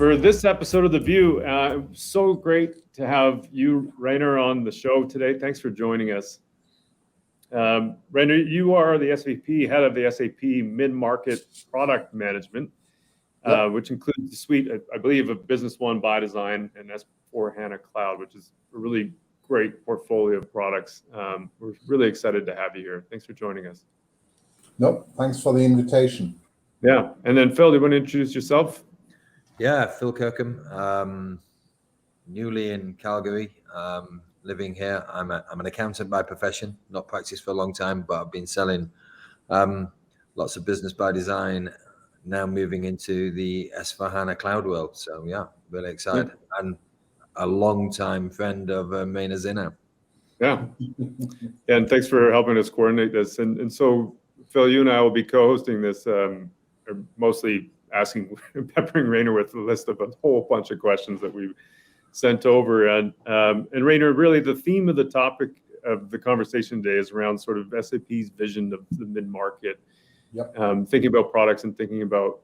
for this episode of The View. So great to have you, Rainer, on the show today. Thanks for joining us. Rainer, you are the SVP, head of the SAP Mid-Market Product Management, which includes the suite, I believe, of Business One by Design and S/4HANA Cloud, which is a really great portfolio of products. We're really excited to have you here. Thanks for joining us. Nope, thanks for the invitation. Yeah, and then Phil, do you want to introduce yourself? Yeah, Phil Kirkham, newly in Calgary, living here. I'm an accountant by profession, not practiced for a long time, but I've been selling lots of business by design, now moving into the S/4HANA Cloud world. So yeah, really excited. And a long-time friend of Rainer Zinow. Yeah, and thanks for helping us coordinate this. And so, Phil, you and I will be co-hosting this, mostly peppering Rainer with a list of a whole bunch of questions that we sent over. And Rainer, really the theme of the topic of the conversation today is around sort of SAP's vision of the mid-market, thinking about products and thinking about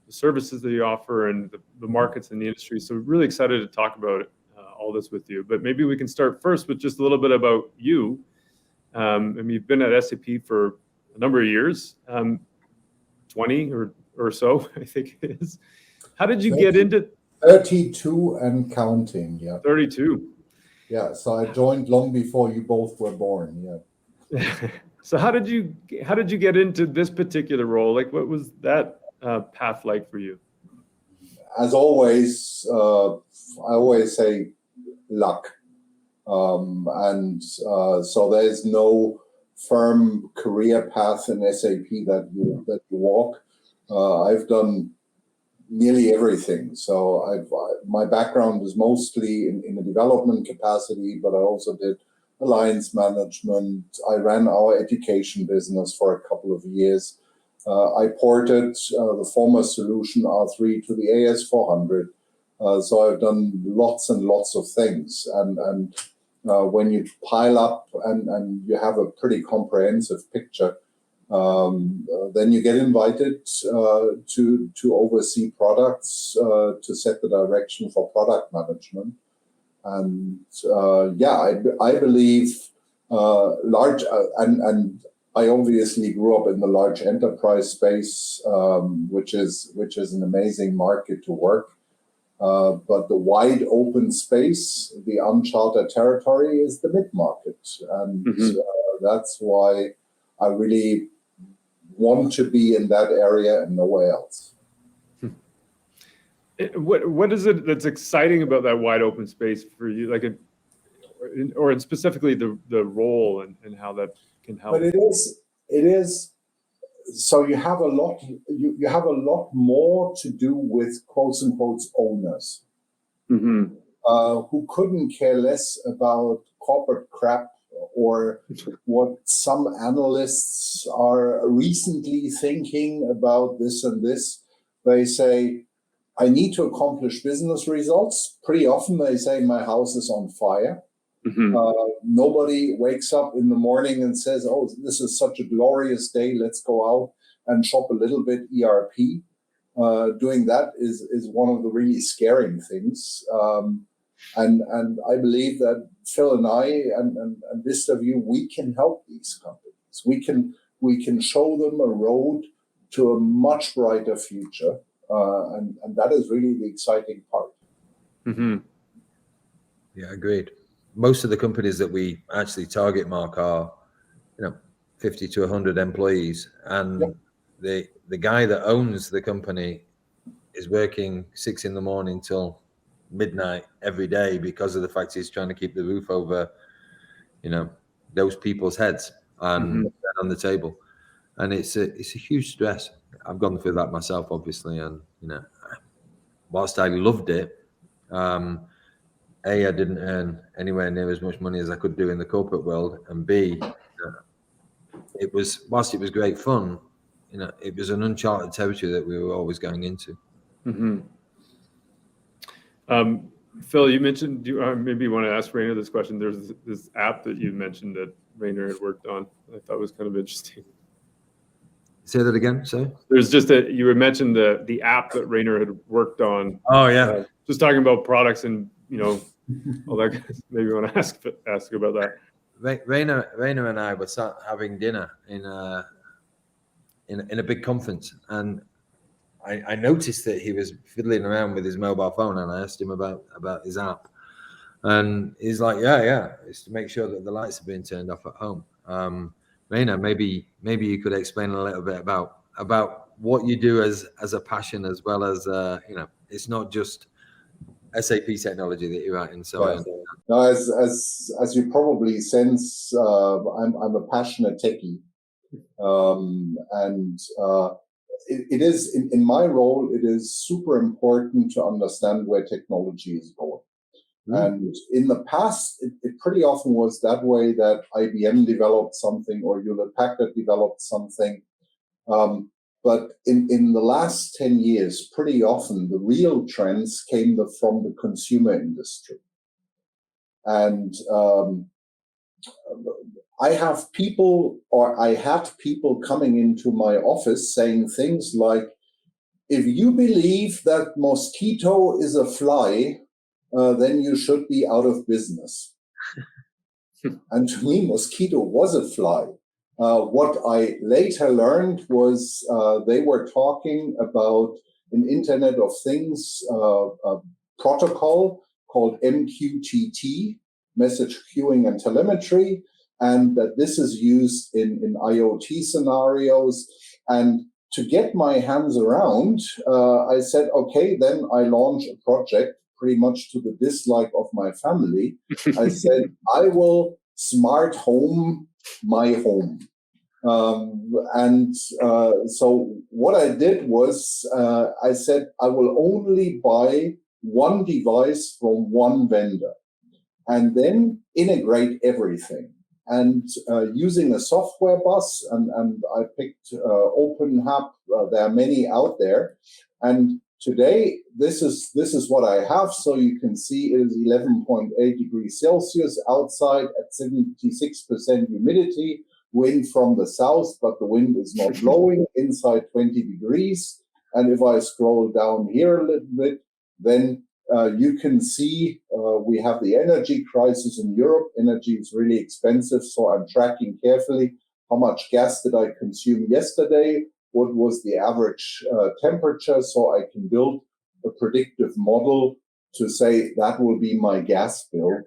the services that you offer and the markets in the industry. So really excited to talk about all this with you. But maybe we can start first with just a little bit about you. I mean, you've been at SAP for a number of years, 20 or so, I think it is. How did you get into 32 and counting? Yeah, 32. Yeah, so I joined long before you both were born. Yeah. So how did you get into this particular role? Like, what was that path like for you? As always, I always say luck, so there's no firm career path in SAP that you walk. I've done nearly everything. So my background is mostly in a development capacity, but I also did alliance management. I ran our education business for a couple of years. I ported the former solution R3 to the AS400. So I've done lots and lots of things. And when you pile up and you have a pretty comprehensive picture, then you get invited to oversee products, to set the direction for product management. And I believe large, and I obviously grew up in the large enterprise space, which is an amazing market to work. But the wide open space, the uncharted territory, is the mid-market. And that's why I really want to be in that area and nowhere else. What is it that's exciting about that wide open space for you? Like, or specifically the role and how that can help? But it is. So you have a lot. You have a lot more to do with quotes and quotes owners, who couldn't care less about corporate crap or what some analysts are recently thinking about this and this. They say, I need to accomplish business results. Pretty often they say, my house is on fire. Nobody wakes up in the morning and says, oh, this is such a glorious day. Let's go out and shop a little bit ERP. Doing that is one of the really scaring things. And I believe that Phil and I and VistaView, we can help these companies. We can show them a road to a much brighter future, and that is really the exciting part. Yeah, agreed. Most of the companies that we actually target, Mark, are 50 to 100 employees, and the guy that owns the company is working 6 a.m. till midnight every day because of the fact he's trying to keep the roof over those people's heads and on the table, and it's a huge stress. I've gone through that myself, obviously, and whilst I loved it, I didn't earn anywhere near as much money as I could do in the corporate world, and B, whilst it was great fun, it was an uncharted territory that we were always going into. Phil, you mentioned, maybe you want to ask Rainer this question. There's this app that you mentioned that Rainer had worked on. I thought was kind of interesting. Say that again, sorry. There's just you had mentioned the app that Rainer had worked on. Oh yeah. Just talking about products and all that. Maybe you want to ask about that. Rainer and I were sat having dinner in a big conference, and I noticed that he was fiddling around with his mobile phone, and I asked him about his app, and he's like, yeah, it's to make sure that the lights are being turned off at home. Rainer, maybe you could explain a little bit about what you do as a passion, as well as it's not just SAP technology that you're writing. So yeah. Now, as you probably sense, I'm a passionate techie, and it is in my role. It is super important to understand where technology is going. And in the past, it pretty often was that way, that IBM developed something or Hewlett Packard developed something. But in the last 10 years, pretty often the real trends came from the consumer industry. And I had people coming into my office saying things like, if you believe that mosquito is a fly, then you should be out of business. And to me, mosquito was a fly. What I later learned was they were talking about an Internet of Things protocol called MQTT, Message Queuing and Telemetry, and that this is used in IoT scenarios. And to get my hands around, I said, okay, then I launch a project, pretty much to the dislike of my family. I said, I will smart home my home. So what I did was I said, I will only buy one device from one vendor and then integrate everything. And using a software bus, and I picked OpenHub. There are many out there. And today, this is what I have. So you can see it is 11.8 degrees Celsius outside at 76% humidity, wind from the south, but the wind is not blowing, inside 20 degrees. And if I scroll down here a little bit, then you can see we have the energy crisis in Europe. Energy is really expensive, so I'm tracking carefully how much gas did I consume yesterday, what was the average temperature, so I can build a predictive model to say that will be my gas bill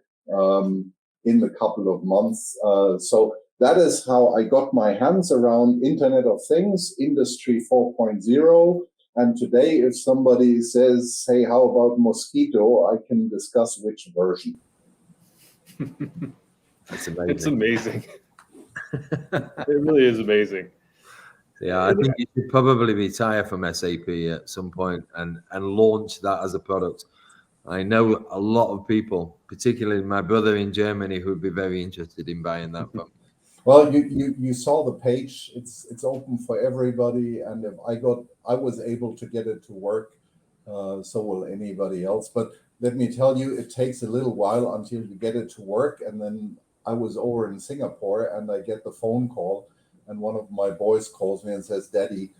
in a couple of months. So that is how I got my hands around Internet of Things, Industry 4.0. And today, if somebody says, hey, how about mosquito, I can discuss which version. That's amazing. It's amazing. It really is amazing. Yeah, I think you should probably retire from SAP at some point and launch that as a product. I know a lot of people, particularly my brother in Germany, who would be very interested in buying that from. Well, you saw the page. It's open for everybody, and if I was able to get it to work, so will anybody else. But let me tell you, it takes a little while until you get it to work. And then I was over in Singapore, and I get the phone call, and one of my boys calls me and says, "Daddy,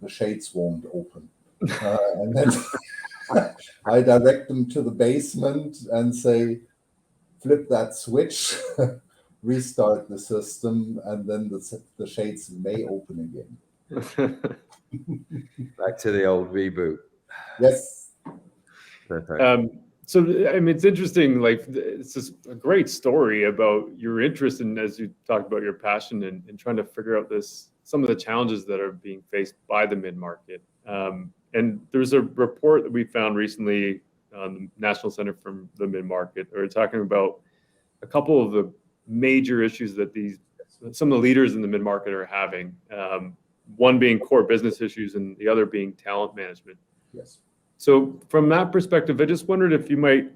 the shades won't open." And then I direct them to the basement and say, "Flip that switch." Restart the system, and then the shades may open again. Back to the old reboot. Yes. Perfect. So, I mean, it's interesting, like, it's just a great story about your interest in, as you talked about your passion in trying to figure out some of the challenges that are being faced by the mid-market. And there's a report that we found recently on the National Center for the Mid-Market, or talking about a couple of the major issues that some of the leaders in the mid-market are having. One being core business issues, and the other being talent management. Yes. So from that perspective, I just wondered if you might,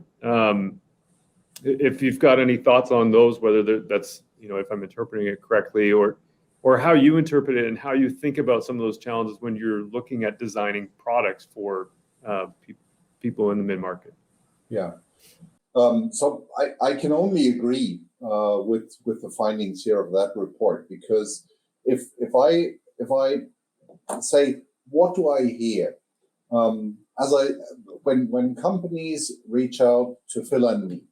if you've got any thoughts on those, whether that's, if I'm interpreting it correctly, or how you interpret it and how you think about some of those challenges when you're looking at designing products for people in the mid-market. Yeah. So I can only agree with the findings here of that report, because if say, what do I hear? When companies reach out to Phil and me,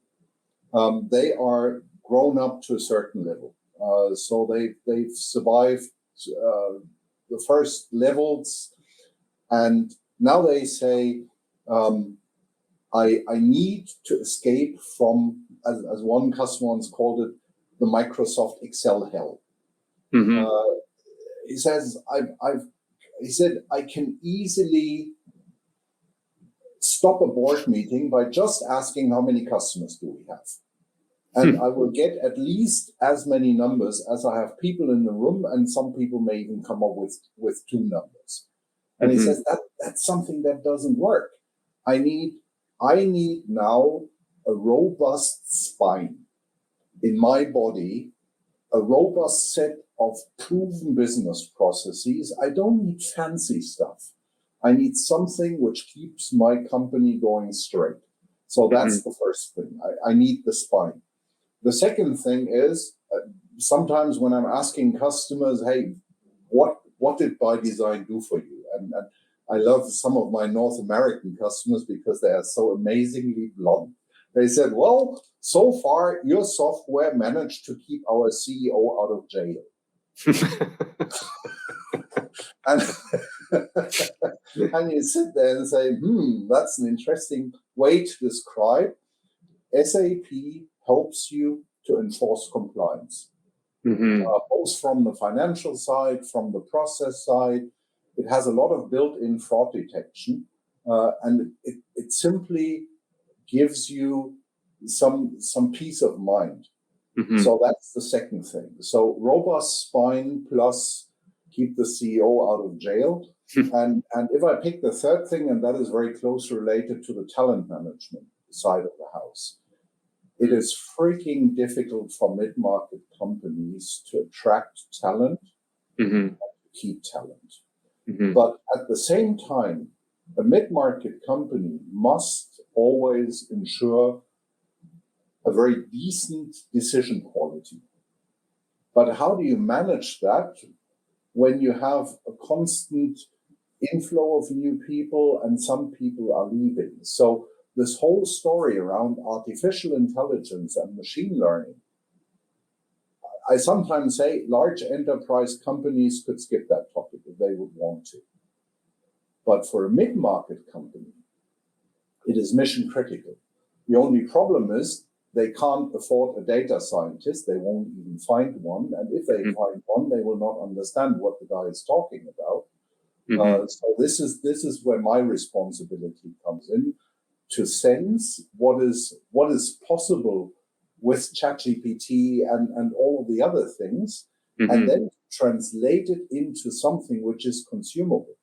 they are grown up to a certain level. So they've survived the first levels, and now they say, I need to escape from, as one customer once called it, the Microsoft Excel hell. Mm-hmm. He says, he said, I can easily stop a board meeting by just asking how many customers do we have. And I will get at least as many numbers as I have people in the room, and some people may even come up with 2 numbers. And he says that's something that doesn't work. I need now a robust spine in my body, a robust set of proven business processes. I don't need fancy stuff. I need something which keeps my company going straight. So that's the first thing. I need the spine. The second thing is, sometimes when I'm asking customers, hey, what did By Design do for you? And I love some of my North American customers because they are so amazingly blunt. They said, well, so far your software managed to keep our CEO out of jail. And you sit there and say, that's an interesting way to describe. SAP helps you to enforce compliance, both from the financial side, from the process side. It has a lot of built-in fraud detection, and it simply gives you some peace of mind. So that's the second thing. So robust spine plus keep the CEO out of jail. And if I pick the third thing, and that is very close related to the talent management side of the house, it is freaking difficult for mid-market companies to attract talent and to keep talent. But at the same time, a mid-market company must always ensure a very decent decision quality. But how do you manage that when you have a constant inflow of new people and some people are leaving? So this whole story around artificial intelligence and machine learning, I sometimes say large enterprise companies could skip that topic if they would want to. But for a mid-market company, it is mission critical. The only problem is they can't afford a data scientist. They won't even find one. And if they find one, they will not understand what the guy is talking about. So this is where my responsibility comes in, to sense what is possible with ChatGPT and all of the other things, and then translate it into something which is consumable.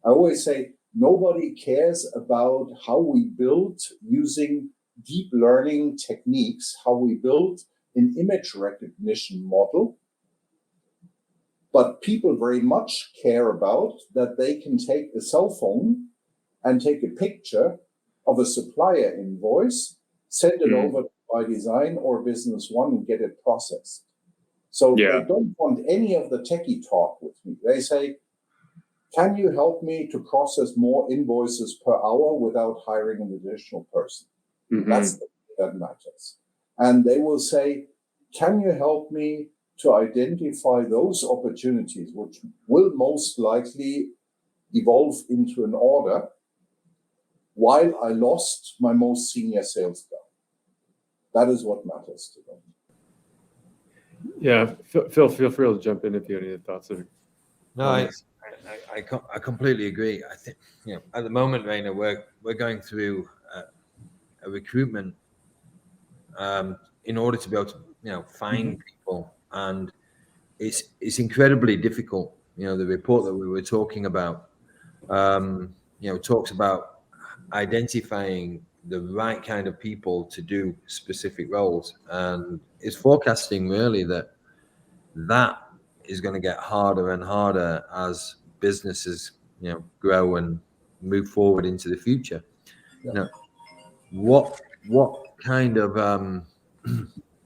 I always say nobody cares about how we build using deep learning techniques, how we build an image recognition model, but people very much care about that they can take a cell phone and take a picture of a supplier invoice, send it over to By Design or Business One and get it processed. So they don't want any of the techie talk with me. They say, can you help me to process more invoices per hour without hiring an additional person? That's the thing that matters. And they will say, can you help me to identify those opportunities which will most likely evolve into an order while I lost my most senior sales guy? That is what matters to them. Yeah, Phil, feel free to jump in if you have any thoughts. No, I completely agree. I think, at the moment, Rainer, we're going through a recruitment in order to be able to find people, and it's incredibly difficult. The report that we were talking about talks about identifying the right kind of people to do specific roles, and it's forecasting really that is going to get harder and harder as businesses grow and move forward into the future. What kind of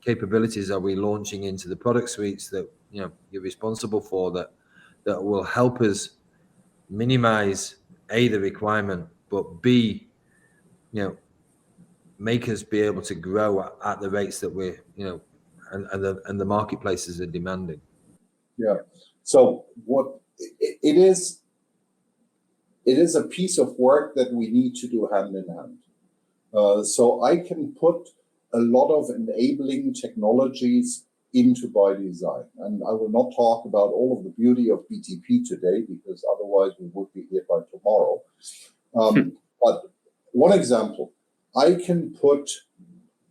capabilities are we launching into the product suites that you're responsible for that that will help us minimize A, the requirement, but B, make us be able to grow at the rates that we're, and the marketplaces are demanding. Yeah. So what it is a piece of work that we need to do hand in hand. So I can put a lot of enabling technologies into by design, and I will not talk about all of the beauty of BTP today, because otherwise we would be here by tomorrow. But one example, I can put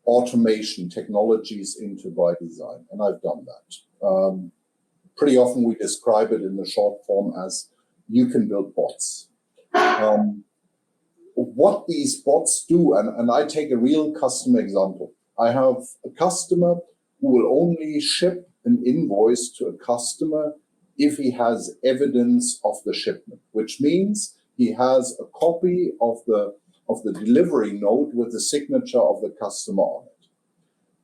automation technologies into by design, and I've done that. Pretty often we describe it in the short form as you can build bots. What these bots do, and I take a real customer example. I have a customer who will only ship an invoice to a customer if he has evidence of the shipment, which means he has a copy of the delivery note with the signature of the customer on it.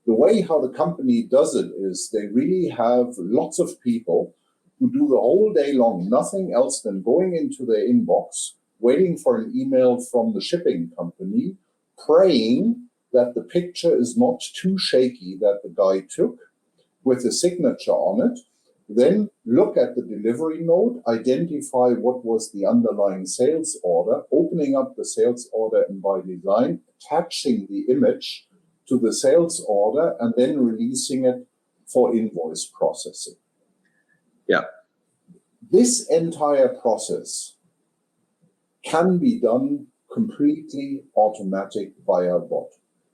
The way how the company does it is they really have lots of people who do the whole day long nothing else than going into their inbox, waiting for an email from the shipping company, praying that the picture is not too shaky that the guy took with a signature on it, then look at the delivery note, identify what was the underlying sales order, opening up the sales order in by design, attaching the image to the sales order, and then releasing it for invoice processing. Yeah. This entire process can be done completely automatic via bot,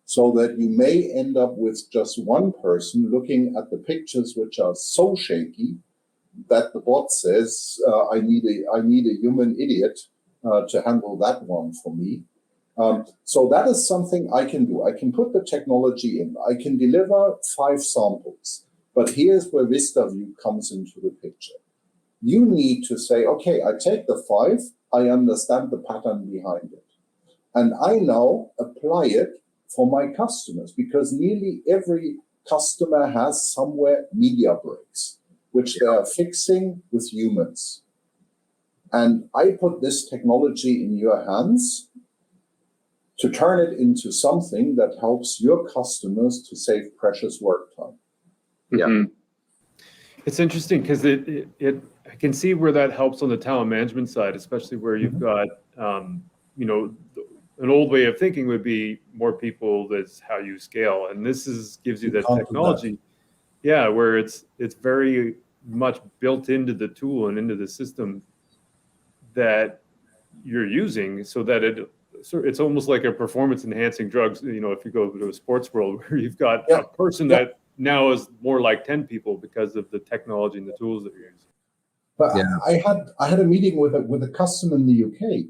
so that you may end up with just one person looking at the pictures which are so shaky that the bot says, I need a human idiot to handle that one for me. So that is something I can do. I can put the technology in. I can deliver 5 samples. But here's where VistaView comes into the picture. You need to say, okay, I take the 5, I understand the pattern behind it. And I now apply it for my customers, because nearly every customer has somewhere media breaks, which they are fixing with humans. And I put this technology in your hands to turn it into something that helps your customers to save precious work time. Yeah. Mm-hmm. It's interesting because I can see where that helps on the talent management side, especially where you've got, an old way of thinking would be more people, that's how you scale. And this gives you that technology. Yeah, where it's very much built into the tool and into the system that you're using, so that it's almost like a performance enhancing drugs. If you go to a sports world where you've got a person that now is more like 10 people because of the technology and the tools that you're using. But I had a meeting with a customer in the UK,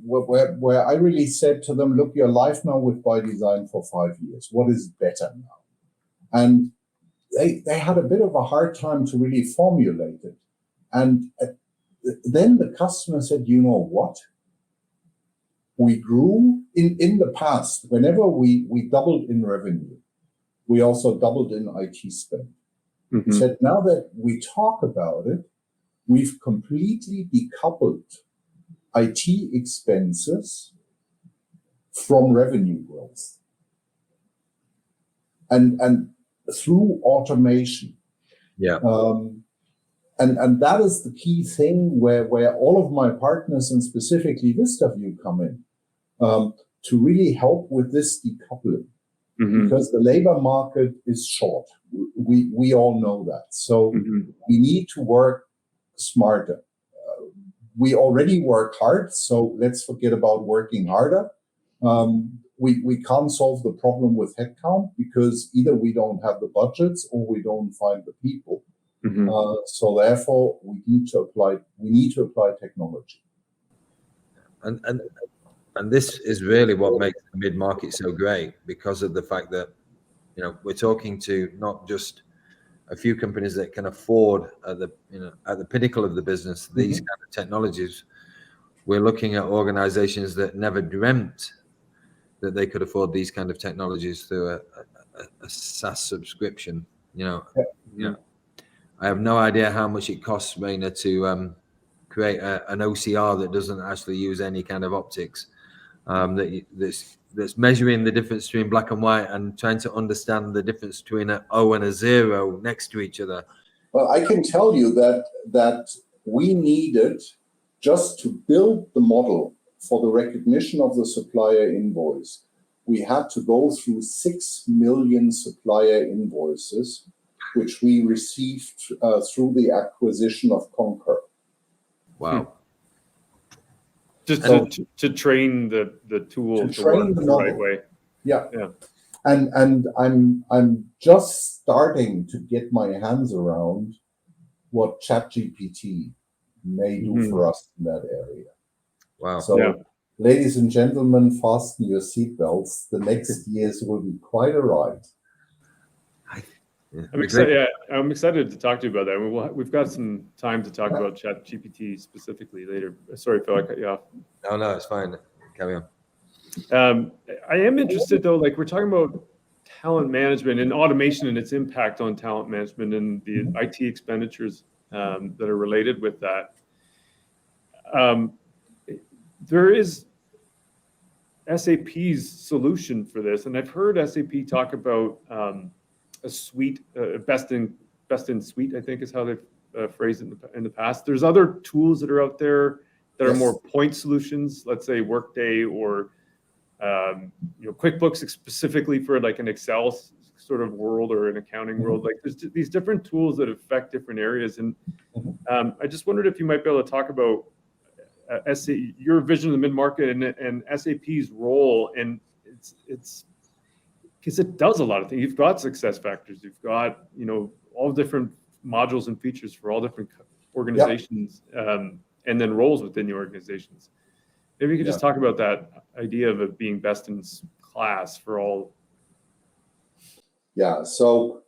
where I really said to them, look, you're live now with by design for 5 years. What is better now? And they had a bit of a hard time to really formulate it. And then the customer said, you know what? We grew in the past. Whenever we doubled in revenue, we also doubled in IT spend. Mm-hmm. He said, now that we talk about it, we've completely decoupled IT expenses from revenue growth. And through automation. Yeah. And that is the key thing where all of my partners, and specifically VistaView, come in to really help with this decoupling. Mm-hmm. Because the labor market is short. We all know that. So we need to work smarter. We already work hard, so let's forget about working harder. We can't solve the problem with headcount, because either we don't have the budgets or we don't find the people. Mm-hmm. So therefore, we need to apply technology. And this is really what makes the mid-market so great, because of the fact that we're talking to not just a few companies that can afford at the pinnacle of the business these kind of technologies. We're looking at organizations that never dreamt that they could afford these kind of technologies through a SaaS subscription. I have no idea how much it costs, Rainer, to create an OCR that doesn't actually use any kind of optics. That's measuring the difference between black and white and trying to understand the difference between an O and a 0 next to each other. Well, I can tell you that we needed, just to build the model for the recognition of the supplier invoice, we had to go through 6 million supplier invoices, which we received through the acquisition of Concur. Wow. Just to train the tool to work the right way. Yeah. Yeah. And I'm just starting to get my hands around what ChatGPT may do for us in that area. Wow. So, ladies and gentlemen, fasten your seatbelts. The next years will be quite a ride. I'm excited. Yeah, I'm excited to talk to you about that. I mean, we've got some time to talk about ChatGPT specifically later. Sorry, Phil, I cut you off. No, it's fine. Carry on. I am interested though. Like we're talking about talent management and automation and its impact on talent management and the IT expenditures that are related with that. There is SAP's solution for this, and I've heard SAP talk about a suite, best in suite, I think is how they've phrased it in the past. There's other tools that are out there that are more point solutions, let's say Workday or QuickBooks specifically for like an Excel sort of world or an accounting world. Like there's these different tools that affect different areas. And I just wondered if you might be able to talk about your vision of the mid-market and SAP's role. And it's because it does a lot of things. You've got success factors. You've got, all different modules and features for all different organizations and then roles within the organizations. Maybe you could just talk about that idea of it being best in class for all. Yeah, so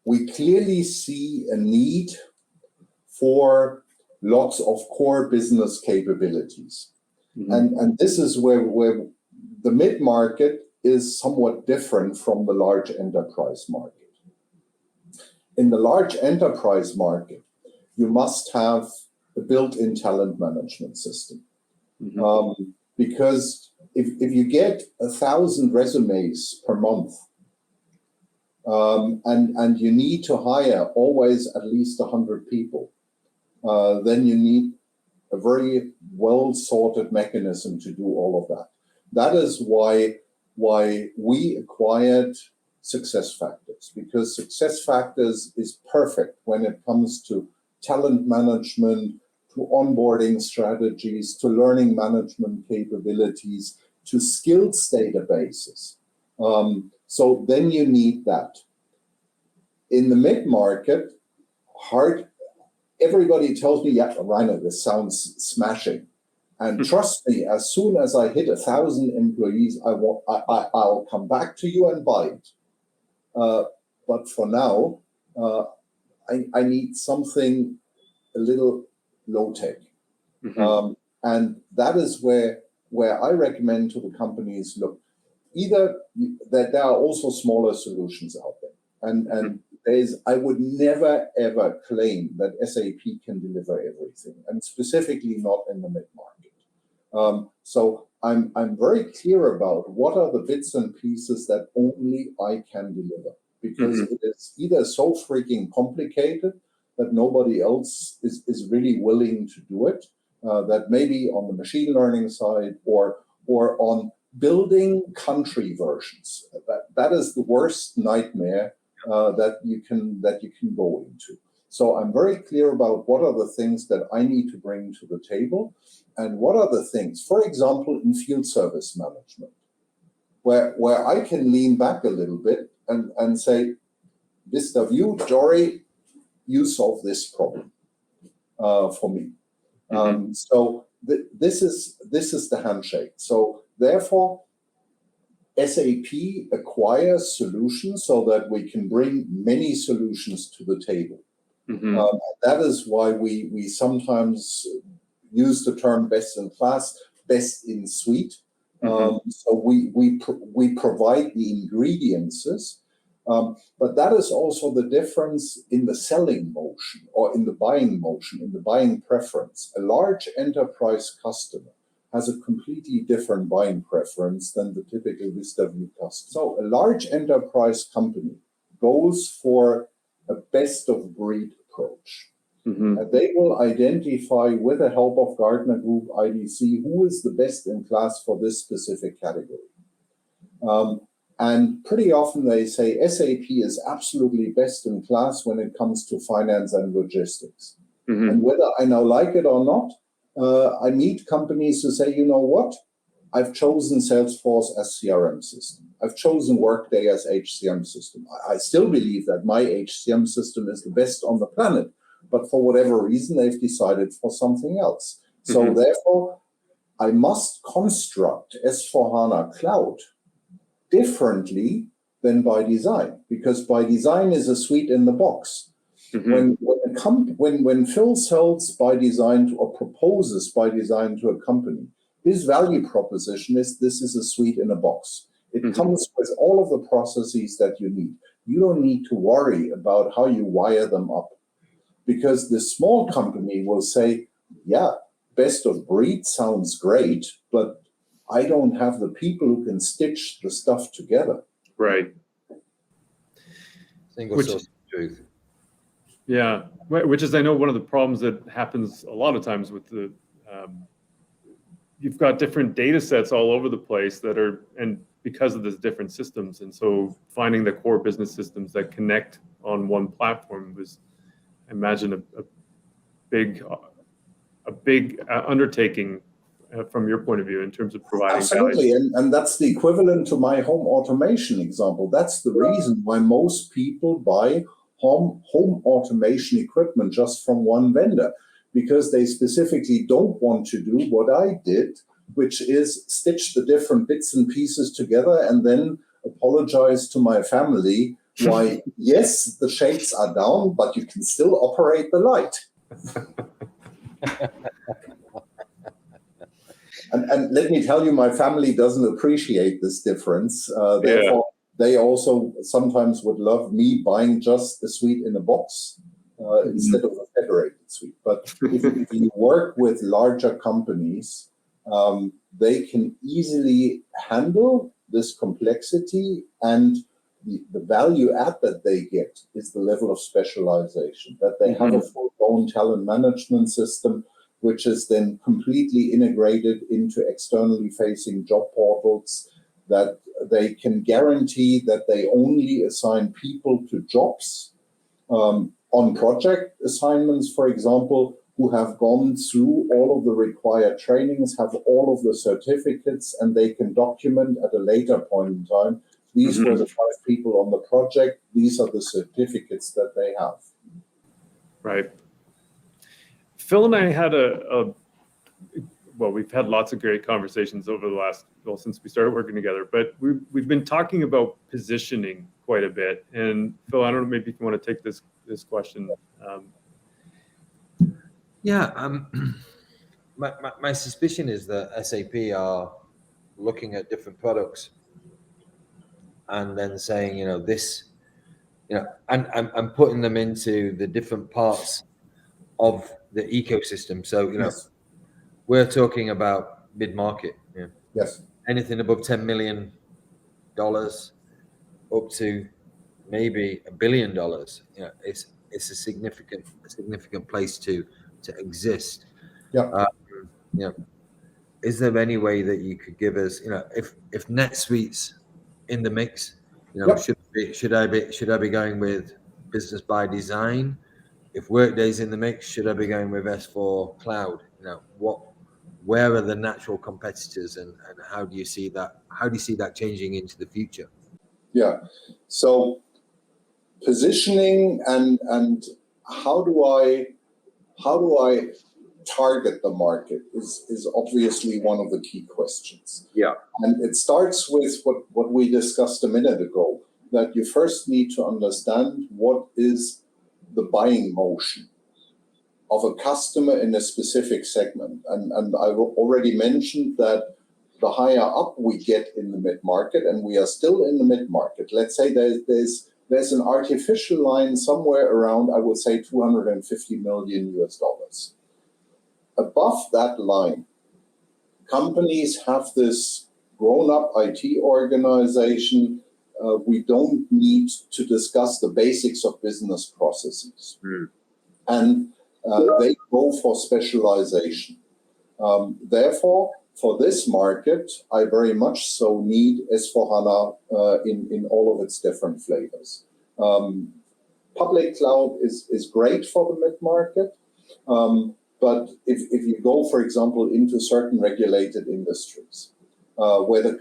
we clearly see a need for lots of core business capabilities. And this is where the mid-market is somewhat different from the large enterprise market. In the large enterprise market, you must have a built-in talent management system. Because if you get 1,000 resumes per month, and you need to hire always at least 100 people, then you need a very well-sorted mechanism to do all of that. That is why we acquired SuccessFactors, because SuccessFactors is perfect when it comes to talent management, to onboarding strategies, to learning management capabilities, to skills databases. So then you need that. In the mid-market, everybody tells me, yeah, Rainer, this sounds smashing. And trust me, as soon as I hit 1,000 employees, I'll come back to you and buy it. But for now, I need something a little low-tech. And that is where I recommend to the companies, look, either that there are also smaller solutions out there. And I would never, ever claim that SAP can deliver everything, and specifically not in the mid-market. So I'm very clear about what are the bits and pieces that only I can deliver, because it is either so freaking complicated that nobody else is really willing to do it, that maybe on the machine learning side or on building country versions. That is the worst nightmare that you can go into. So I'm very clear about what are the things that I need to bring to the table, and what are the things, for example, in field service management, where I can lean back a little bit and say, Mr. View, Jory, you solve this problem for me. So this is the handshake. So therefore, SAP acquires solutions so that we can bring many solutions to the table. That is why we sometimes use the term best in class, best in suite. So we provide the ingredients But that is also the difference in the selling motion or in the buying motion, in the buying preference. A large enterprise customer has a completely different buying preference than the typical VistaView customer. So a large enterprise company goes for a best of breed approach. Mm-hmm. And they will identify, with the help of Gartner Group, IDC, who is the best in class for this specific category. And pretty often they say SAP is absolutely best in class when it comes to finance and logistics. Mm-hmm. And whether I now like it or not, I meet companies who say, you know what? I've chosen Salesforce as CRM system. I've chosen Workday as HCM system. I still believe that my HCM system is the best on the planet, but for whatever reason, they've decided for something else. So Mm-hmm. therefore, I must construct S/4HANA Cloud differently than by design, because by design is a suite in the box. Mm-hmm. When Phil sells by design or proposes by design to a company, his value proposition is this is a suite in a box. It Mm-hmm. comes with all of the processes that you need. You don't need to worry about how you wire them up, because the small company will say, yeah, best of breed sounds great, but I don't have the people who can stitch the stuff together. Right. Single Which- source of truth. Yeah, which is, I know, one of the problems that happens a lot of times with the, you've got different data sets all over the place that are, and because of the different systems. And so finding the core business systems that connect on one platform was, I imagine, a big undertaking from your point of view in terms of providing Absolutely, value. and that's the equivalent to my home automation example. That's the reason why most people buy home automation equipment just from one vendor, because they specifically don't want to do what I did, which is stitch the different bits and pieces together and then apologize to my family why, yes, the shades are down, but you can still operate the light. And let me tell you, my family doesn't appreciate this difference. Therefore, they also sometimes would love me buying just a suite in a box instead of a federated suite. But if you work with larger companies, they can easily handle this complexity, and the value add that they get is the level of specialization, that they have a full-blown talent management system, which is then completely integrated into externally facing job portals, that they can guarantee that they only assign people to jobs on project assignments, for example, who have gone through all of the required trainings, have all of the certificates, and they can document at a later point in time, these were the 5 people on the project, these are the certificates that they have. Right. Phil and I had we've had lots of great conversations over the last, since we started working together, but we've been talking about positioning quite a bit. And Phil, I don't know, maybe if you want to take this question. My suspicion is that SAP are looking at different products and then saying, and putting them into the different parts of the ecosystem. So, Yes. We're talking about mid-market. Yeah. Yes. Anything above $10 million up to maybe $1 billion. It's a significant place to exist. Yeah. Is there any way that you could give us, if NetSuite's in the mix, should I be going with business by design? If Workday's in the mix, should I be going with S4 Cloud? Where are the natural competitors, and how do you see that? How do you see that changing into the future? Yeah. So positioning and how do I target the market is obviously one of the key questions. Yeah. And it starts with what we discussed a minute ago, that you first need to understand what is the buying motion of a customer in a specific segment. And I already mentioned that the higher up we get in the mid-market, and we are still in the mid-market, let's say there's there's an artificial line somewhere around, I would say, $250 million US. Above that line, companies have this grown-up IT organization. We don't need to discuss the basics of business processes. And they go for specialization. Therefore, for this market, I very much so need S/4HANA in all of its different flavors. Public cloud is great for the mid-market, but if you go, for example, into certain regulated industries, where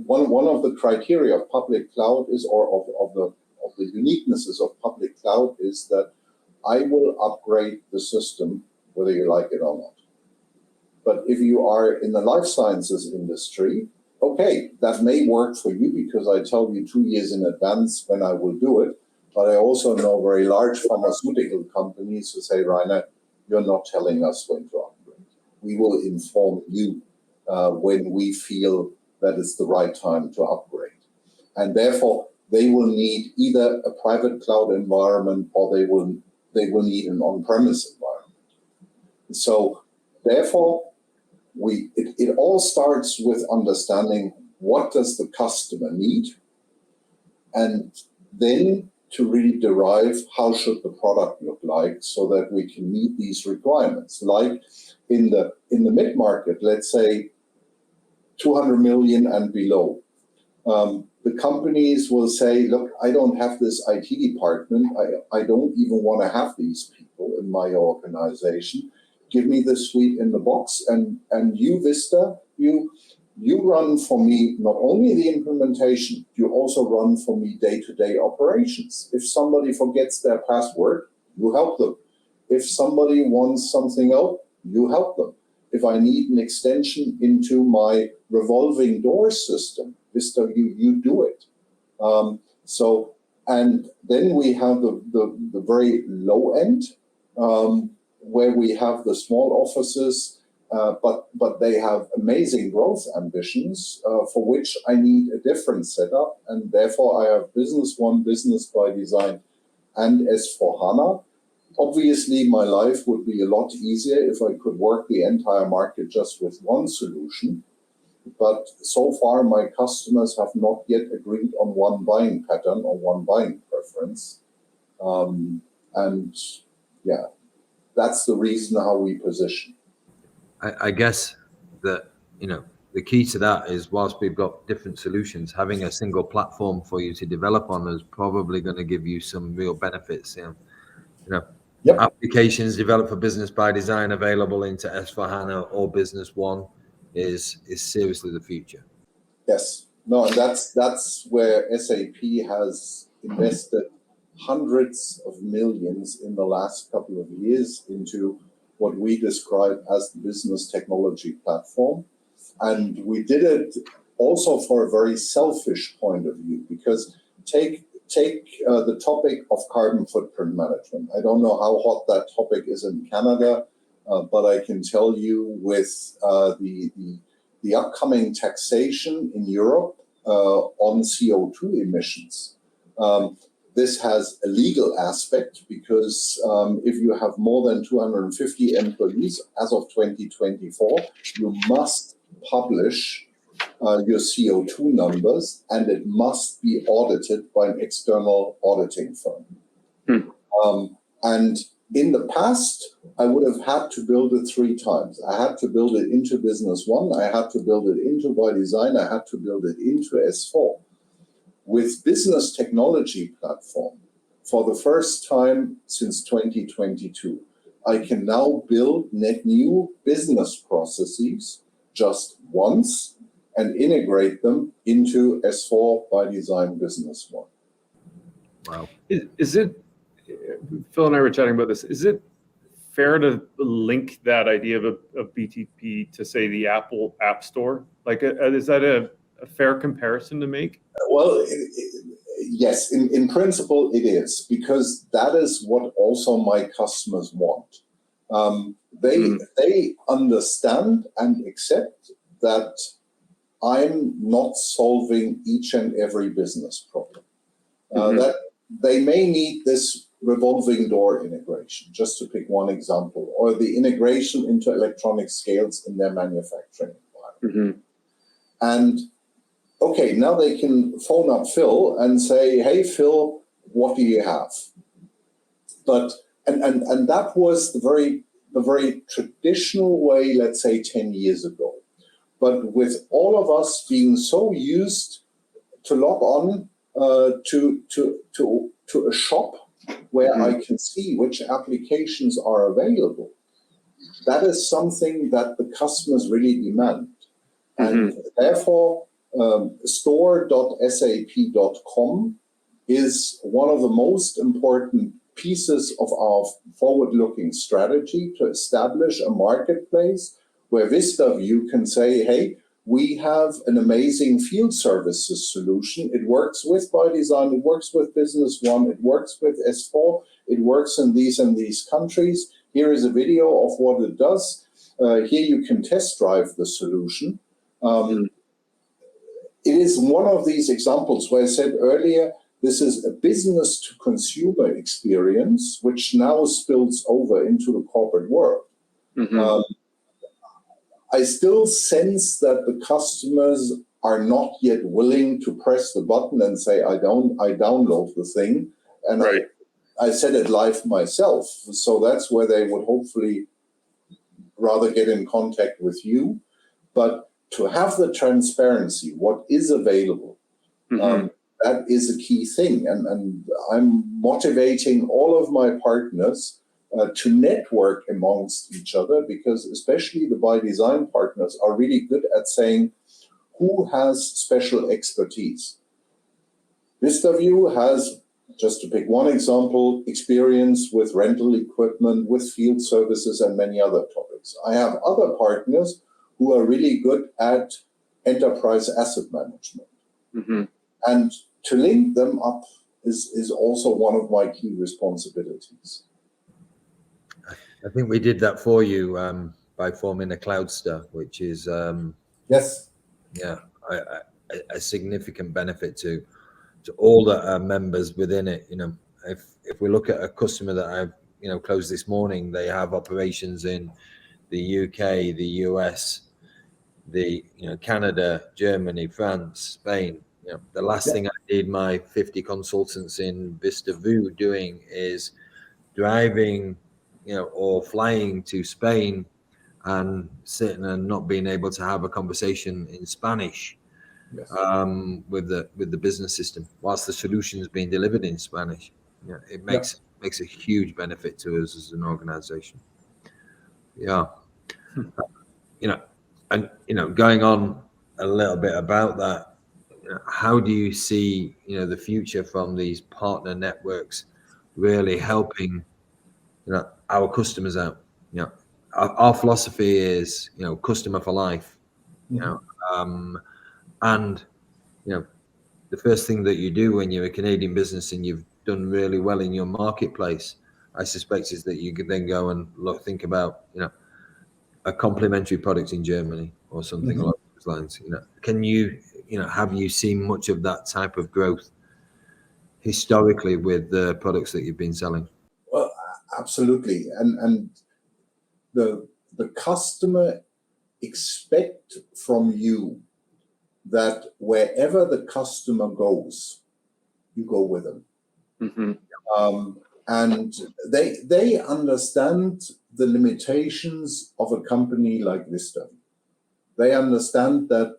one of the criteria of public cloud is, or of the uniquenesses of public cloud is that I will upgrade the system whether you like it or not. But if you are in the life sciences industry, okay, that may work for you because I tell you 2 years in advance when I will do it. But I also know very large pharmaceutical companies who say, Rainer, you're not telling us when to upgrade. We will inform you when we feel that it's the right time to upgrade. And therefore, they will need either a private cloud environment or they will need an on-premise environment. So therefore, it all starts with understanding what does the customer need, and then to really derive how should the product look like so that we can meet these requirements. Like in the mid-market, let's say 200 million and below. The companies will say, look, I don't have this IT department. I don't even want to have these people in my organization. Give me the suite in the box, and you, Vista, you run for me not only the implementation, you also run for me day-to-day operations. If somebody forgets their password, you help them. If somebody wants something else, you help them. If I need an extension into my revolving door system, Vista, you do it. And then we have the very low end, where we have the small offices, but they have amazing growth ambitions, for which I need a different setup. And therefore, I have Business One, Business by Design, and S/4HANA. Obviously, my life would be a lot easier if I could work the entire market just with one solution. But so far, my customers have not yet agreed on one buying pattern or one buying preference. And yeah, that's the reason how we position. I guess that, the key to that is, whilst we've got different solutions, having a single platform for you to develop on is probably going to give you some real benefits. Yep. Applications developed for Business by Design available into S/4HANA or Business One is seriously the future. Yes. No, and that's where SAP has invested hundreds of millions in the last couple of years into what we describe as the business technology platform. And we did it also for a very selfish point of view, because take the topic of carbon footprint management. I don't know how hot that topic is in Canada, but I can tell you with the upcoming taxation in Europe on CO2 emissions, this has a legal aspect, because if you have more than 250 employees as of 2024, you must publish your CO2 numbers, and it must be audited by an external auditing firm. And in the past, I would have had to build it 3 times. I had to build it into Business One, I had to build it into By Design, I had to build it into S4. With Business Technology Platform, for the first time since 2022, I can now build net new business processes just once and integrate them into S4 By Design Business One. Wow. Is it, Phil and I were chatting about this, is it fair to link that idea of BTP to, say, the Apple App Store? Like, is that a fair comparison to make? Well, yes, in principle it is, because that is what also my customers want. They understand and accept that I'm not solving each and every business problem. that they may need this revolving door integration, just to pick one example, or the integration into electronic scales in their manufacturing environment. And okay, now they can phone up Phil and say, hey, Phil, what do you have? But and that was the very traditional way, let's say 10 years ago. But with all of us being so used to log on to a shop where I can see which applications are available, that is something that the customers really demand. And therefore, store.sap.com is one of the most important pieces of our forward-looking strategy to establish a marketplace where VistaView can say, hey, we have an amazing field services solution. It works with ByDesign, it works with Business One, it works with S4, it works in these and these countries. Here is a video of what it does. Here you can test drive the solution. It is one of these examples where I said earlier, this is a business to consumer experience, which now spills over into the corporate world. I still sense that the customers are not yet willing to press the button and say, I download the thing. And I said it live myself. So that's where they would hopefully rather get in contact with you. But to have the transparency, what is available, that is a key thing. And I'm motivating all of my partners to network amongst each other, because especially the ByDesign partners are really good at saying who has special expertise. VistaView has, just to pick one example, experience with rental equipment, with field services, and many other topics. I have other partners who are really good at enterprise asset management. And to link them up is also one of my key responsibilities. I think we did that for you by forming a Cloudster, which is Yes, a significant benefit to all the members within it. You know, if we look at a customer that I've closed this morning, they have operations in the UK, the US, the Canada, Germany, France, Spain. The last thing I need my 50 consultants in VistaView doing is driving or flying to Spain and sitting and not being able to have a conversation in Spanish with the business system, whilst the solution is being delivered in Spanish. It makes a huge benefit to us as an organization. Going on a little bit about that, how do you see the future from these partner networks really helping our customers out? Our philosophy is customer for life. And the first thing that you do when you're a Canadian business and you've done really well in your marketplace, I suspect, is that you could then go and think about a complementary product in Germany or something along those lines. Can you have you seen much of that type of growth historically with the products that you've been selling? Well, absolutely. And the customer expect from you that wherever the customer goes, you go with them. And they understand the limitations of a company like Vista. They understand that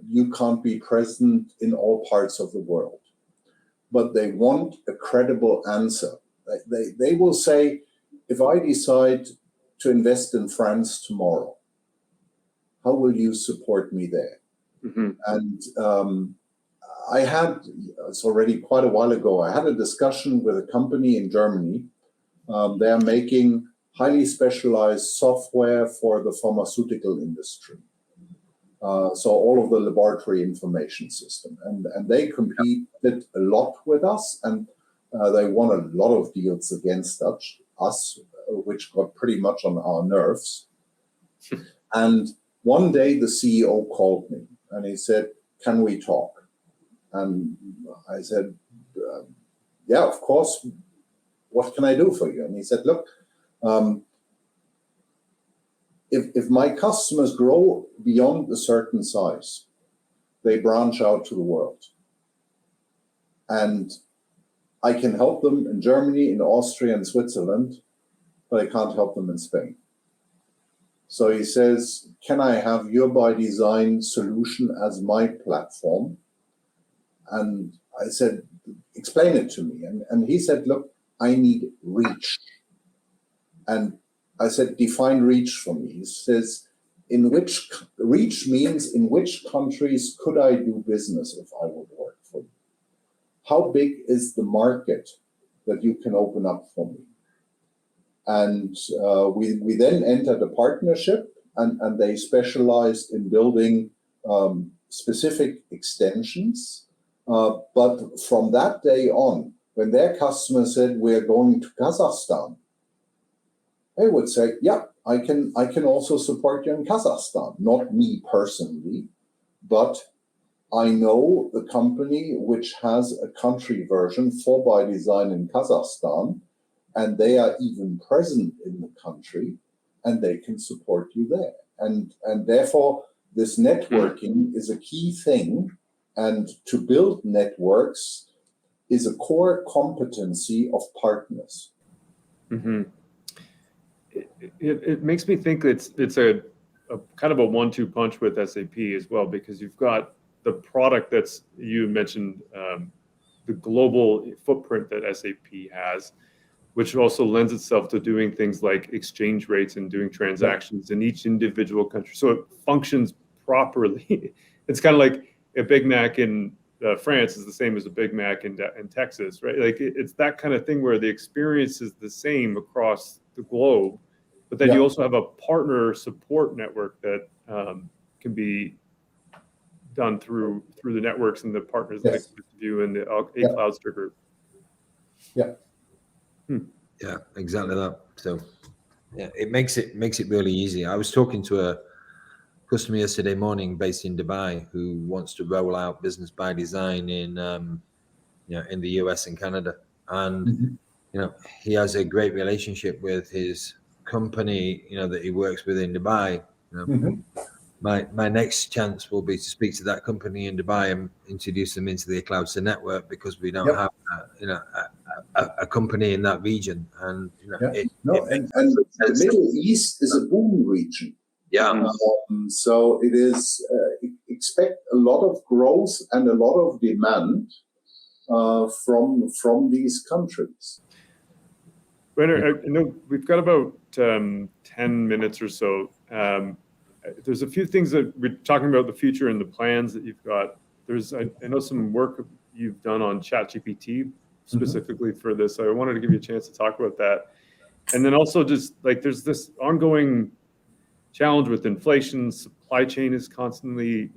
you can't be present in all parts of the world, but they want a credible answer. They will say, if I decide to invest in France tomorrow, how will you support me there? And I had, it's already quite a while ago, I had a discussion with a company in Germany. They are making highly specialized software for the pharmaceutical industry. So all of the laboratory information system. And they competed a lot with us, and they won a lot of deals against us, which got pretty much on our nerves. And one day the CEO called me and he said, can we talk? And I said, yeah, of course, what can I do for you? And he said, look, if my customers grow beyond a certain size, they branch out to the world. And I can help them in Germany, in Austria, and Switzerland, but I can't help them in Spain. So he says, can I have your by design solution as my platform? And I said, explain it to me. And he said, look, I need reach. And I said, define reach for me. He says, reach means in which countries could I do business if I would work for you? How big is the market that you can open up for me? And we then entered a partnership, and they specialized in building specific extensions. But from that day on, when their customer said, we're going to Kazakhstan, they would say, yeah, I can also support you in Kazakhstan. Not me personally, but I know the company which has a country version for by design in Kazakhstan, and they are even present in the country, and they can support you there. And therefore, this networking is a key thing, and to build networks is a core competency of partners. Mm-hmm. It makes me think it's a kind of a 1-2 punch with SAP as well, because you've got the product that's, you mentioned, the global footprint that SAP has, which also lends itself to doing things like exchange rates and doing transactions in each individual country. So it functions properly. It's kind of like a Big Mac in France is the same as a Big Mac in Texas, right? Like it's that kind of thing where the experience is the same across the globe, but then you also have a partner support network that can be done through the networks and the partners like you and the Cloudster group. Yeah. Yeah, exactly that. So yeah, it makes it really easy. I was talking to a customer yesterday morning based in Dubai who wants to roll out business by design in in the US and Canada, and he has a great relationship with his company that he works with in Dubai. My next chance will be to speak to that company in Dubai and introduce them into the Cloudster network, because we don't have a company in that region. And and the Middle East is a boom region. Yeah. So it is expect a lot of growth and a lot of demand from these countries. Rainer, I know we've got about 10 minutes or so. There's a few things that we're talking about, the future and the plans that you've got. I know some work you've done on ChatGPT specifically for this. So I wanted to give you a chance to talk about that. And then also just like there's this ongoing challenge with inflation. Supply chain is constantly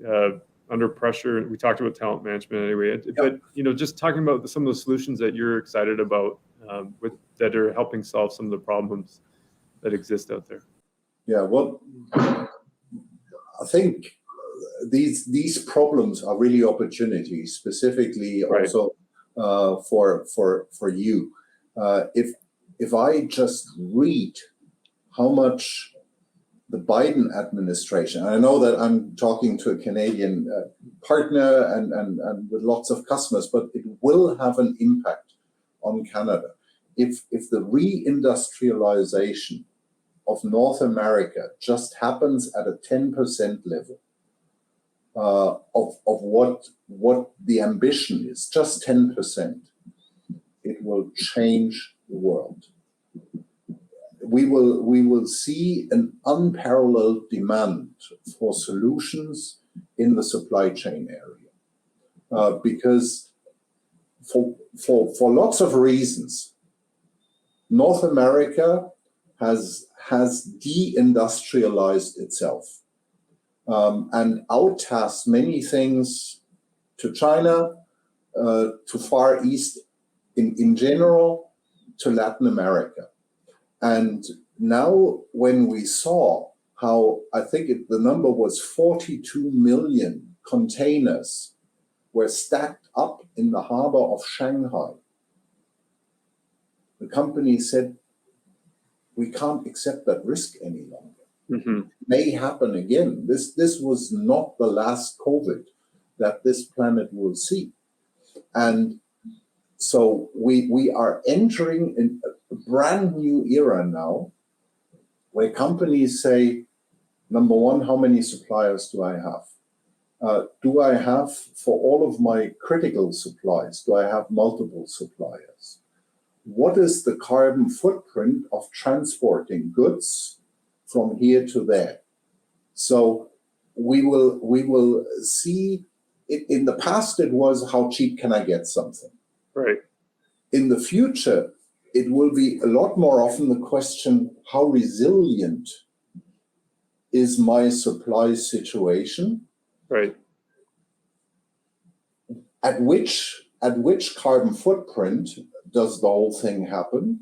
under pressure. We talked about talent management anyway, but just talking about some of the solutions that you're excited about that are helping solve some of the problems that exist out there. Yeah, well, I think these problems are really opportunities, specifically also for you. If I just read how much the Biden administration, I know that I'm talking to a Canadian partner and with lots of customers, but it will have an impact on Canada. If the reindustrialization of North America just happens at a 10% level of what the ambition is, just 10%, it will change the world. We will see an unparalleled demand for solutions in the supply chain area, because for lots of reasons, North America has deindustrialized itself and outtasked many things to China, to Far East in general, to Latin America. And now when we saw how, I think the number was 42 million containers were stacked up in the harbor of Shanghai. The company said, we can't accept that risk any longer. Mm-hmm. May happen again. This was not the last COVID that this planet will see. And so we are entering in a brand new era now, where companies say, number one, how many suppliers do I have? Do I have, for all of my critical supplies, do I have multiple suppliers? What is the carbon footprint of transporting goods from here to there? So we will see, in the past it was, how cheap can I get something? Right. In the future, it will be a lot more often the question, how resilient is my supply situation? Right. At which carbon footprint does the whole thing happen?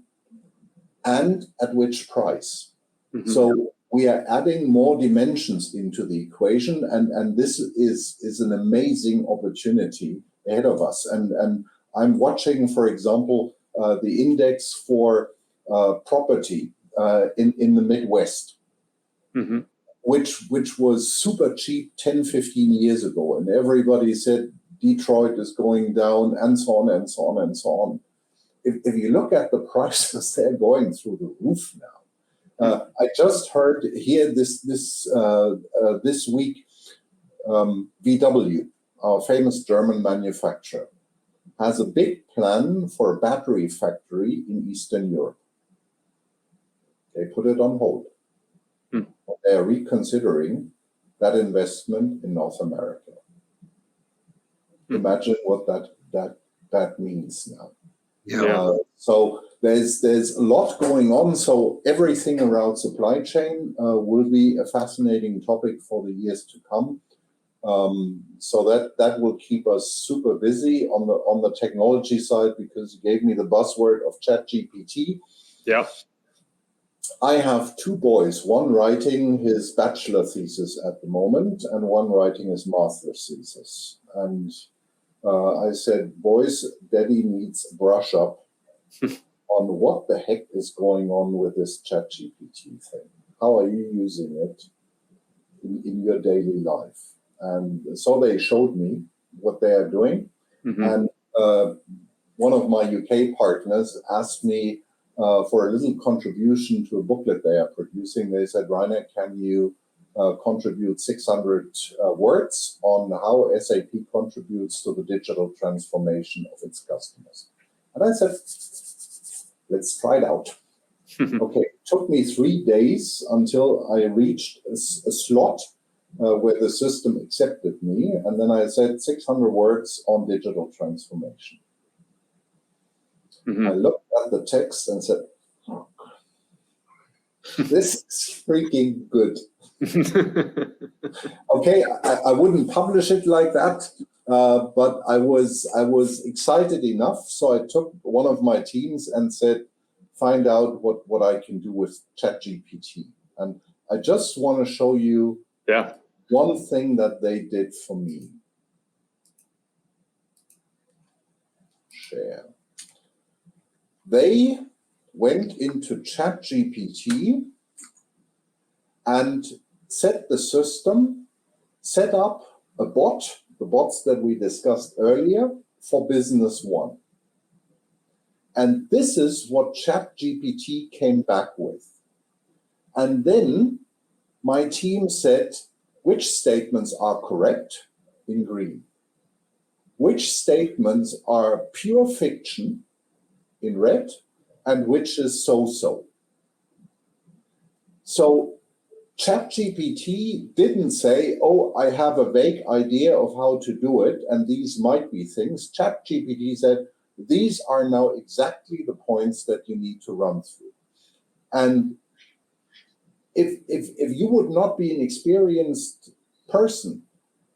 And at which price? Mm-hmm. So we are adding more dimensions into the equation, and this is an amazing opportunity ahead of us. And I'm watching, for example, the index for property in the Midwest, Mm-hmm. which was super cheap 10, 15 years ago. And everybody said Detroit is going down, and so on and so on and so on. If you look at the prices, they're going through the roof now. I just heard here this week, VW, our famous German manufacturer, has a big plan for a battery factory in Eastern Europe. They put it on hold. They are reconsidering that investment in North America. Imagine what that means now. Yeah. So there's a lot going on. So everything around supply chain will be a fascinating topic for the years to come. So that will keep us super busy on the technology side, because you gave me the buzzword of ChatGPT. Yeah. I have two boys, one writing his bachelor thesis at the moment and one writing his master's thesis. And I said, boys, Daddy needs a brush up on what the heck is going on with this ChatGPT thing. How are you using it in your daily life? And so they showed me what they are doing. Mm-hmm. And one of my UK partners asked me for a little contribution to a booklet they are producing. They said, Rainer, can you contribute 600 words on how SAP contributes to the digital transformation of its customers? And I said, let's try it out. Okay, it took me 3 days until I reached a slot where the system accepted me. And then I said 600 words on digital transformation. Mm-hmm. I looked at the text and said, oh, this is freaking good. Okay, I wouldn't publish it like that, but I was excited enough. So I took one of my teams and said, find out what I can do with ChatGPT. And I just want to show you one thing that they did for me. Share. They went into ChatGPT and set the system, set up a bot, the bots that we discussed earlier, for business one. And this is what ChatGPT came back with. And then my team said, which statements are correct, in green? Which statements are pure fiction, in red? And which is so-so? So ChatGPT didn't say, oh, I have a vague idea of how to do it, and these might be things. ChatGPT said, these are now exactly the points that you need to run through. And if you would not be an experienced person,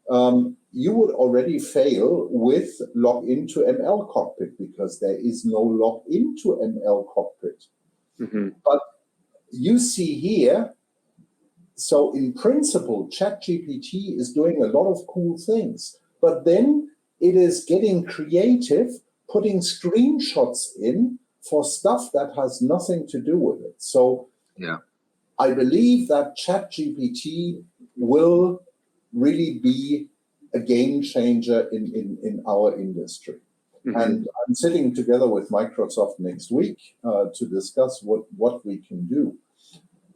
you would already fail with log into ML Cockpit, because there is no log into ML Cockpit. Mm-hmm. But you see here, so in principle, ChatGPT is doing a lot of cool things. But then it is getting creative, putting screenshots in for stuff that has nothing to do with it. So Yeah. I believe that ChatGPT will really be a game changer in our industry. Mhm. And I'm sitting together with Microsoft next week to discuss what we can do.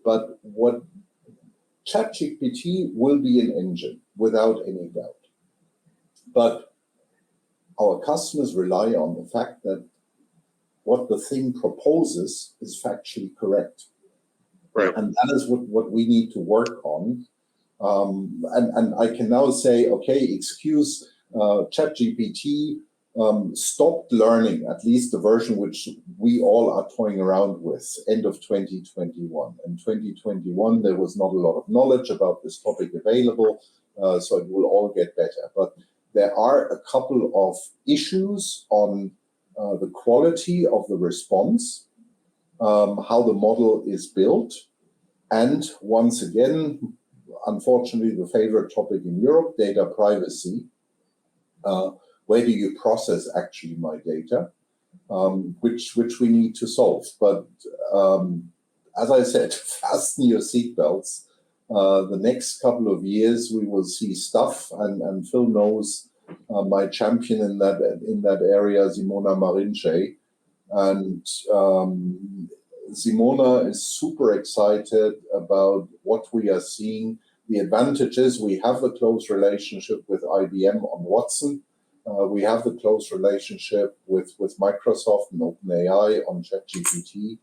But what ChatGPT will be an engine, without any doubt. But our customers rely on the fact that what the thing proposes is factually correct. Right. And that is what we need to work on. And I can now say, okay, excuse ChatGPT stopped learning, at least the version which we all are toying around with, end of 2021. In 2021, there was not a lot of knowledge about this topic available, so it will all get better. But there are a couple of issues on the quality of the response, how the model is built, and once again, unfortunately, the favorite topic in Europe, data privacy. Where do you process actually my data, which we need to solve. But as I said, fasten your seatbelts. The next couple of years, we will see stuff, and Phil knows my champion in that area, Simona Marinche, and Simona is super excited about what we are seeing. The advantages, we have a close relationship with IBM on Watson. We have the close relationship with Microsoft and OpenAI on ChatGPT.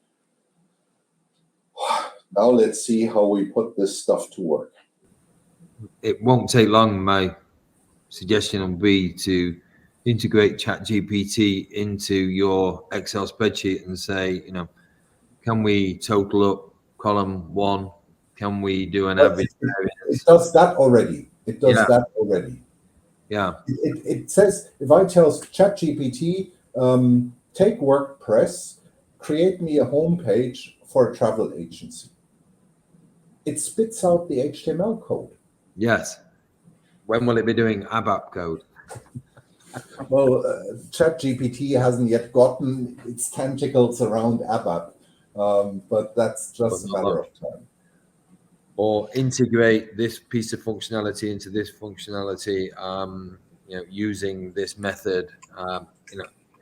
Now let's see how we put this stuff to work. It won't take long. My suggestion will be to integrate ChatGPT into your Excel spreadsheet and say, can we total up column 1? Can we do an average? It does that already. It does that already. Yeah. It says, if I tell ChatGPT, take WordPress, create me a homepage for a travel agency, it spits out the HTML code. Yes. When will it be doing ABAP code? Well, ChatGPT hasn't yet gotten its tentacles around ABAP, but that's just a matter of time. Or integrate this piece of functionality into this functionality, using this method.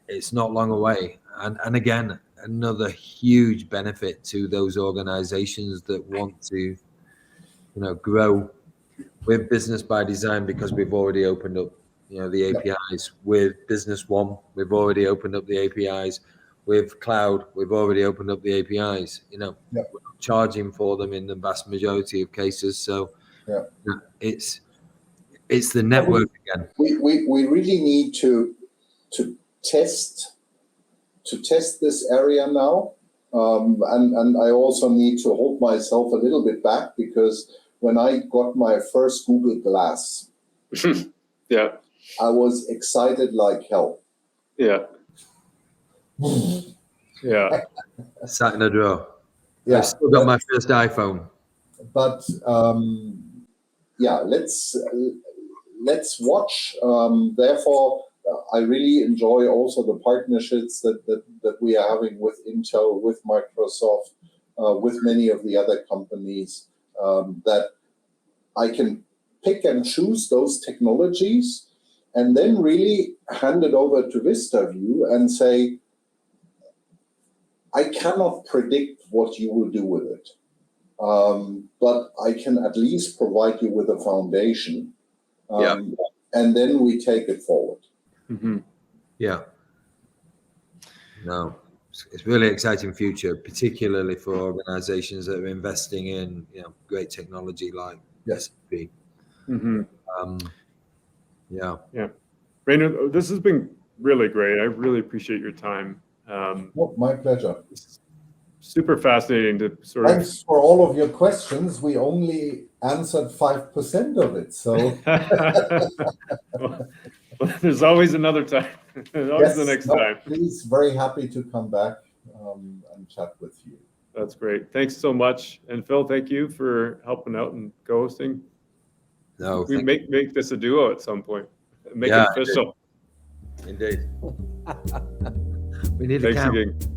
It's not long away. And again, another huge benefit to those organizations that want to, grow with Business by Design, because we've already opened up, the APIs. With Business One, we've already opened up the APIs. With Cloud, we've already opened up the APIs. We're not charging for them in the vast majority of cases. So it's the network again. We really need to test this area now, and I also need to hold myself a little bit back, because when I got my first Google Glass, I was excited like hell. Sat in a drawer. Yeah, I've still got my first iPhone. But let's watch. Therefore, I really enjoy also the partnerships that we are having with Intel, with Microsoft, with many of the other companies, that I can pick and choose those technologies and then really hand it over to VistaView and say, I cannot predict what you will do with it, but I can at least provide you with a foundation, and then we take it forward. Mm-hmm. Yeah. No, it's really exciting future, particularly for organizations that are investing in great technology like SAP. Mm-hmm. Yeah. Rainer, this has been really great. I really appreciate your time. My pleasure. Super fascinating to sort of. Thanks for all of your questions. We only answered 5% of it, so. Well, there's always another time. There's always the next time. Please, very happy to come back and chat with you. That's great. Thanks so much. And Phil, thank you for helping out and co-hosting. No, we make this a duo at some point. Make it official. Indeed. We need a Thanks count. again.